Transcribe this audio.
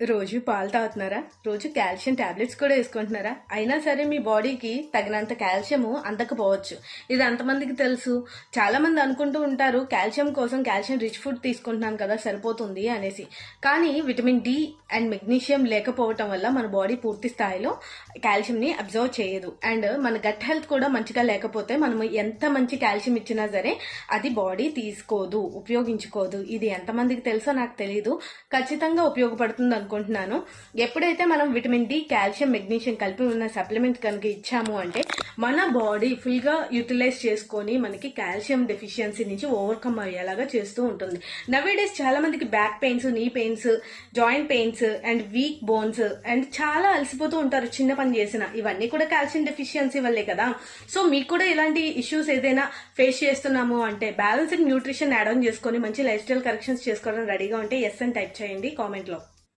రోజు పాలు తాగుతున్నారా? రోజు కాల్షియం టాబ్లెట్స్ కూడా వేసుకుంటున్నారా? అయినా సరే మీ బాడీకి తగినంత కాల్షియము అందకపోవచ్చు. ఇది అంతమందికి తెలుసు. చాలా మంది అనుకుంటూ ఉంటారు కాల్షియం కోసం కాల్షియం రిచ్ ఫుడ్ తీసుకుంటున్నాను కదా సరిపోతుంది అనేసి. కానీ విటమిన్ డి అండ్ మెగ్నీషియం లేకపోవటం వల్ల మన బాడీ పూర్తి స్థాయిలో కాల్షియంని అబ్జర్వ్ చేయదు. అండ్ మన గట్ హెల్త్ కూడా మంచిగా లేకపోతే మనం ఎంత మంచి కాల్షియం ఇచ్చినా సరే అది బాడీ తీసుకోదు, ఉపయోగించుకోదు. ఇది ఎంతమందికి తెలుసో నాకు తెలియదు. ఖచ్చితంగా ఉపయోగపడుతుంది అనుకుంటున్నాను. ఎప్పుడైతే మనం విటమిన్ డి, కాల్షియం, మెగ్నీషియం కలిపి ఉన్న సప్లిమెంట్ కనుక ఇచ్చాము అంటే మన బాడీ ఫుల్ గా యూటిలైజ్ చేసుకొని మనకి కాల్షియం డెఫిషియన్సీ నుంచి ఓవర్కమ్ అయ్యేలాగా చేస్తూ ఉంటుంది. నవేడేస్ చాలా మందికి బ్యాక్ పెయిన్స్, నీ pains, joint pains and weak bones and చాలా అలసిపోతూ ఉంటారు చిన్న పని చేసిన. ఇవన్నీ కూడా కాల్షియం డెఫిషియన్సీ వల్లే కదా. సో మీకు కూడా ఇలాంటి ఇష్యూస్ ఏదైనా ఫేస్ చేస్తున్నాము అంటే బ్యాలెన్స్డ్ న్యూట్రిషన్ యాడ్ ఆన్ చేసుకొని మంచి లైఫ్ స్టైల్ కరెక్షన్స్ చేసుకోవడం రెడీగా ఉంటే ఎస్ అని టైప్ చేయండి కామెంట్ లో.